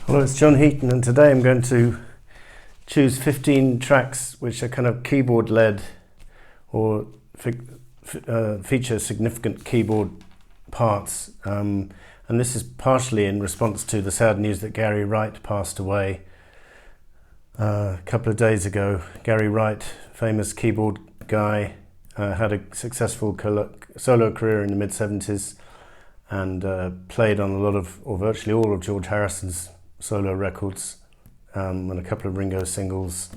Hello, it's John Heaton, and today I'm going to choose 15 tracks which are kind of keyboard-led or feature significant keyboard parts. And this is partially in response to the sad news that Gary Wright passed away a couple of days ago. Gary Wright, famous keyboard guy, had a successful solo career in the mid-70s and played on a lot of, or virtually all of, George Harrison's solo records and a couple of Ringo singles.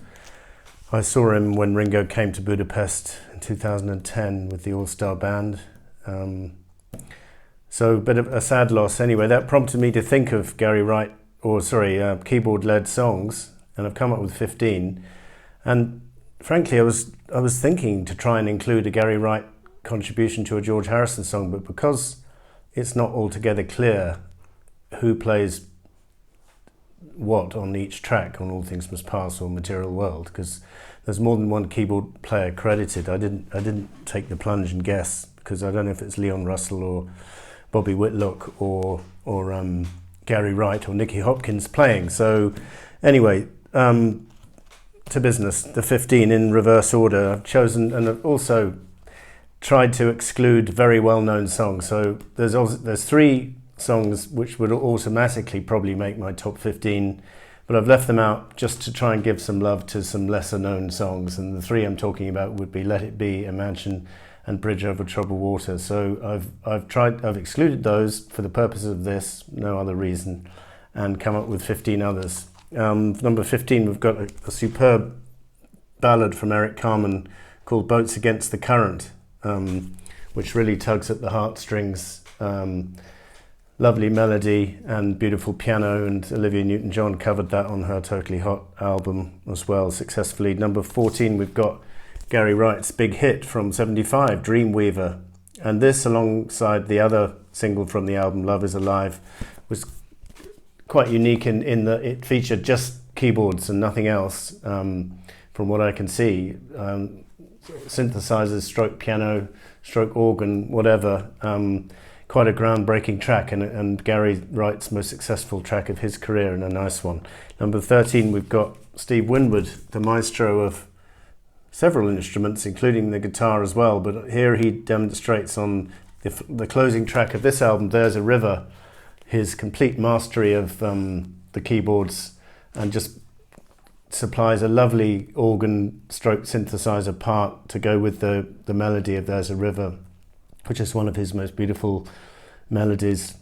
I saw him when Ringo came to Budapest in 2010 with the All-Star Band. So a bit of a sad loss. Anyway, that prompted me to think of Gary Wright, keyboard-led songs, and I've come up with 15. And frankly, I was thinking to try and include a Gary Wright contribution to a George Harrison song, but because it's not altogether clear who plays what on each track on All Things Must Pass or Material World, because there's more than one keyboard player credited. I didn't take the plunge and guess, because I don't know if it's Leon Russell or Bobby Whitlock or Gary Wright or Nicky Hopkins playing. So anyway, to business, the 15 in reverse order. I've chosen, and I've also tried to exclude very well-known songs. So there's 3 songs which would automatically probably make my top 15, but I've left them out just to try and give some love to some lesser known songs, and the 3 I'm talking about would be Let It Be, Imagine and Bridge Over Troubled Water. So I've excluded those for the purpose of this, no other reason, and come up with 15 others. Number 15, we've got a superb ballad from Eric Carmen called Boats Against the Current, which really tugs at the heartstrings. Lovely melody and beautiful piano, and Olivia Newton-John covered that on her Totally Hot album as well successfully. Number 14, we've got Gary Wright's big hit from '75, Dreamweaver, and this, alongside the other single from the album, Love Is Alive, was quite unique in that it featured just keyboards and nothing else, from what I can see. Synthesizers, stroke piano, stroke organ, whatever. Quite a groundbreaking track, and Gary Wright's most successful track of his career, and a nice one. Number 13, we've got Steve Winwood, the maestro of several instruments, including the guitar as well, but here he demonstrates on the closing track of this album, There's a River, his complete mastery of the keyboards, and just supplies a lovely organ stroke synthesizer part to go with the melody of There's a River, which is one of his most beautiful melodies.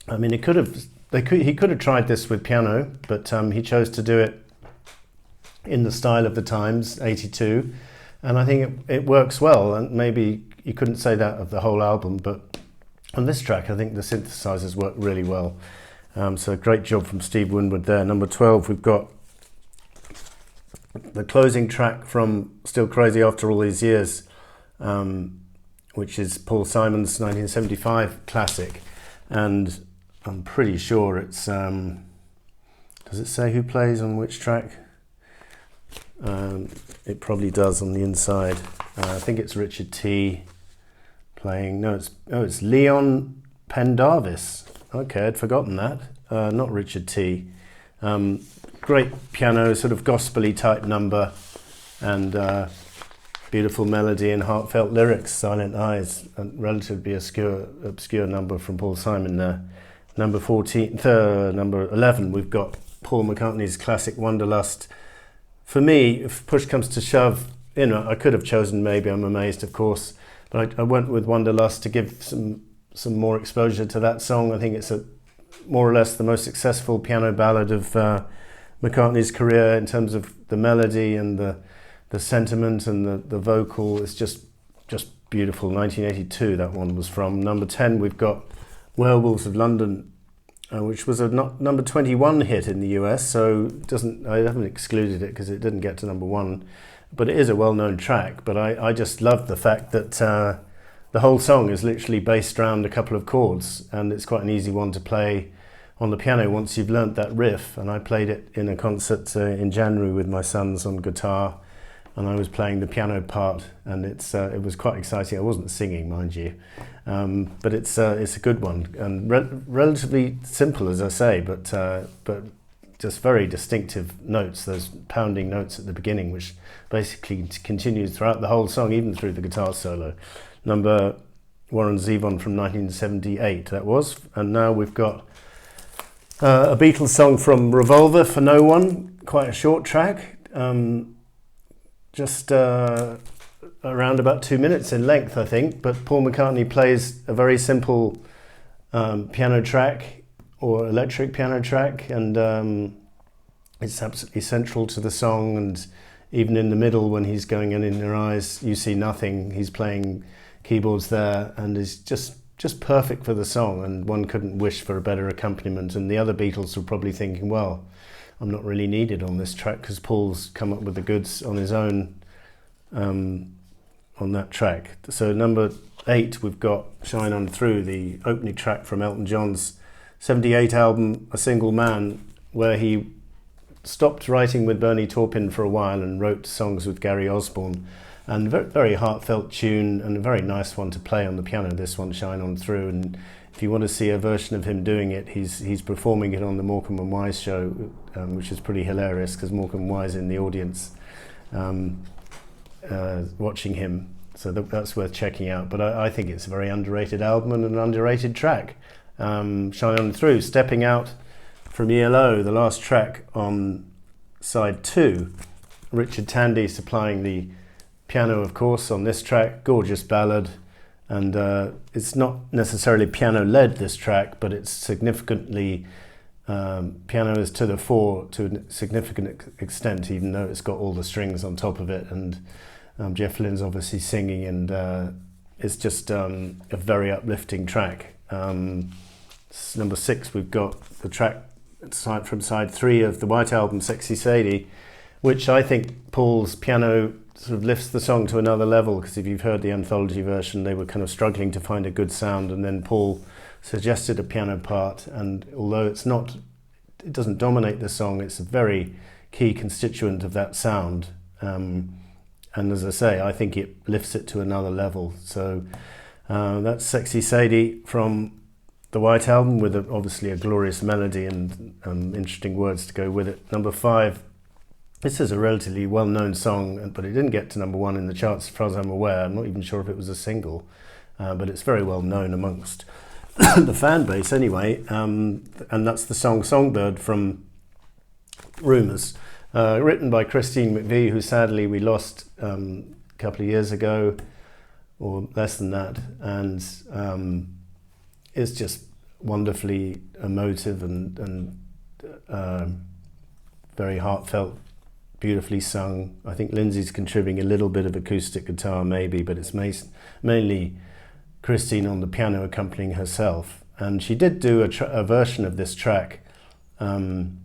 I mean, he could have tried this with piano, but he chose to do it in the style of the times, 82, and I think it works well. And maybe you couldn't say that of the whole album, but on this track, I think the synthesizers work really well. So great job from Steve Winwood there. Number 12, we've got the closing track from Still Crazy After All These Years, which is Paul Simon's 1975 classic, and I'm pretty sure it's, does it say who plays on which track? It probably does on the inside. I think it's Richard T. playing, it's Leon Pendarvis. Okay, I'd forgotten that, not Richard T. Great piano, sort of gospel-y type number, and beautiful melody and heartfelt lyrics, Silent Eyes, a relatively obscure number from Paul Simon there. Number 11, we've got Paul McCartney's classic Wonderlust. For me, if push comes to shove, I could have chosen Maybe I'm Amazed, of course, but I went with Wonderlust to give some more exposure to that song. I think it's more or less the most successful piano ballad of McCartney's career in terms of the melody and the sentiment, and the vocal is just beautiful. 1982 that one was from. Number 10, we've got Werewolves of London, which was a number 21 hit in the US, so I haven't excluded it because it didn't get to number 1, but it is a well-known track. But I just love the fact that the whole song is literally based around a couple of chords, and it's quite an easy one to play on the piano once you've learnt that riff. And I played it in a concert in January with my sons on guitar, and I was playing the piano part, and it was quite exciting. I wasn't singing, mind you, but it's a good one, and relatively simple, as I say, but just very distinctive notes, those pounding notes at the beginning, which basically continues throughout the whole song, even through the guitar solo. Number Warren Zevon from 1978, that was. And now we've got a Beatles song from Revolver, For No One, quite a short track, just around about 2 minutes in length, I think, but Paul McCartney plays a very simple piano track, or electric piano track, and it's absolutely central to the song, and even in the middle when he's going in your eyes you see nothing, he's playing keyboards there, and is just perfect for the song, and one couldn't wish for a better accompaniment. And the other Beatles were probably thinking, well, I'm not really needed on this track because Paul's come up with the goods on his own on that track. So number 8, we've got Shine On Through, the opening track from Elton John's 78 album, A Single Man, where he stopped writing with Bernie Taupin for a while and wrote songs with Gary Osborne, and very, very heartfelt tune, and a very nice one to play on the piano, this one, Shine On Through. And if you want to see a version of him doing it, he's performing it on the Morecambe and Wise show, which is pretty hilarious because Morecambe and Wise in the audience watching him, so that's worth checking out. But I think it's a very underrated album and an underrated track. Shine On Through, stepping out from ELO, the last track on side 2. Richard Tandy supplying the piano, of course, on this track. Gorgeous ballad, and it's not necessarily piano-led, this track, but it's significantly piano is to the fore to a significant extent, even though it's got all the strings on top of it, and Jeff Lynne's obviously singing, and it's just a very uplifting track. Number 6, we've got the track from side 3 of the White Album, Sexy Sadie, which I think Paul's piano sort of lifts the song to another level, because if you've heard the anthology version, they were kind of struggling to find a good sound, and then Paul suggested a piano part, and although it doesn't dominate the song, it's a very key constituent of that sound, and as I say, I think it lifts it to another level. So that's Sexy Sadie from the White Album, with obviously a glorious melody and interesting words to go with it. Number 5, this is a relatively well-known song, but it didn't get to number 1 in the charts as far as I'm aware. I'm not even sure if it was a single, but it's very well known amongst the fan base anyway, and that's the song Songbird from Rumours, written by Christine McVie, who sadly we lost a couple of years ago, or less than that, and it's just wonderfully emotive and very heartfelt, beautifully sung. I think Lindsay's contributing a little bit of acoustic guitar maybe, but it's mainly Christine on the piano accompanying herself. And she did do a version of this track on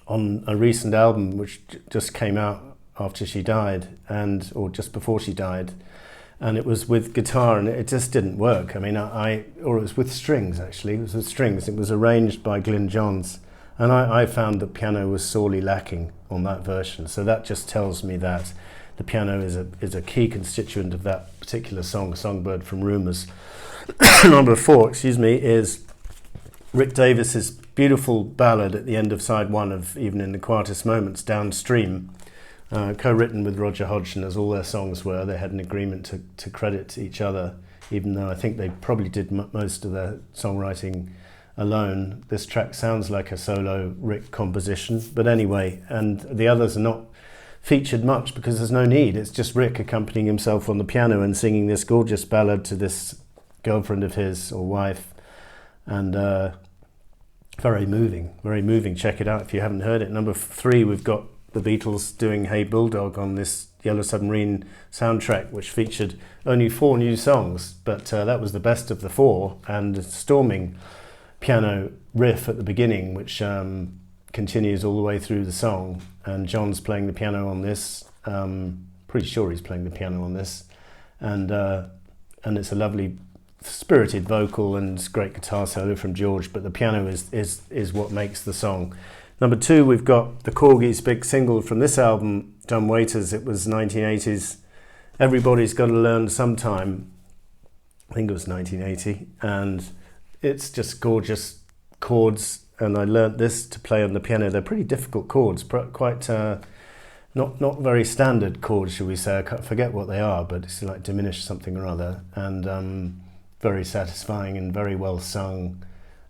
a recent album which just came out after she died, or just before she died, and it was with guitar, and it just didn't work. I mean, or it was with strings, actually. It was with strings. It was arranged by Glyn Johns, and I found the piano was sorely lacking on that version. So that just tells me that the piano is a key constituent of that particular song, Songbird from Rumours. Number 4, is Rick Davis's beautiful ballad at the end of side 1 of Even in the Quietest Moments, Downstream, co-written with Roger Hodgson, as all their songs were. They had an agreement to credit each other, even though I think they probably did most of their songwriting alone. This track sounds like a solo Rick composition, but anyway, and the others are not featured much because there's no need. It's just Rick accompanying himself on the piano and singing this gorgeous ballad to this girlfriend of his, or wife, and very moving, very moving. Check it out if you haven't heard it. Number 3, we've got the Beatles doing Hey Bulldog on this Yellow Submarine soundtrack, which featured only 4 new songs, but that was the best of the 4, and a storming piano riff at the beginning, which continues all the way through the song, and John's playing the piano on this. Pretty sure he's playing the piano on this, and it's a lovely spirited vocal and great guitar solo from George, but the piano is what makes the song. Number 2, we've got the Corgis' big single from this album, dumb waiters. It was 1980s. Everybody's got to learn sometime. I think it was 1980, and it's just gorgeous chords. And I learnt this to play on the piano. They're pretty difficult chords, quite not very standard chords, shall we say. I forget what they are, but it's like diminished something or other, and very satisfying and very well sung.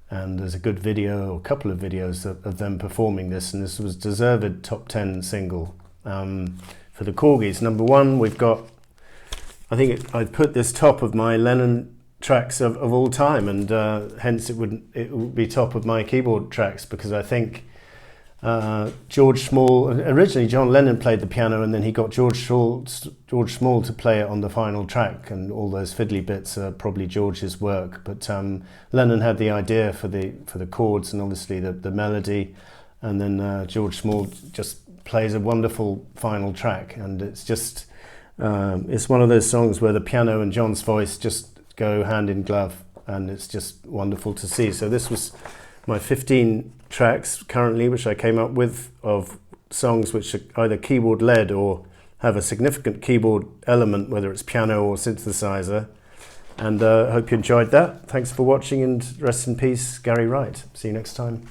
And there's a good video, or a couple of videos of them performing this, and this was deserved top 10 single for the Corgis. Number one, we've got, I think I've put this top of my Lenin tracks of all time, and hence it would be top of my keyboard tracks, because I think George Small, originally John Lennon played the piano, and then he got George Small to play it on the final track, and all those fiddly bits are probably George's work, but Lennon had the idea for the chords and obviously the melody, and then George Small just plays a wonderful final track, and it's just it's one of those songs where the piano and John's voice just go hand in glove, and it's just wonderful to see. So this was my 15 tracks currently, which I came up with, of songs which are either keyboard led or have a significant keyboard element, whether it's piano or synthesizer. And I hope you enjoyed that. Thanks for watching, and rest in peace, Gary Wright. See you next time.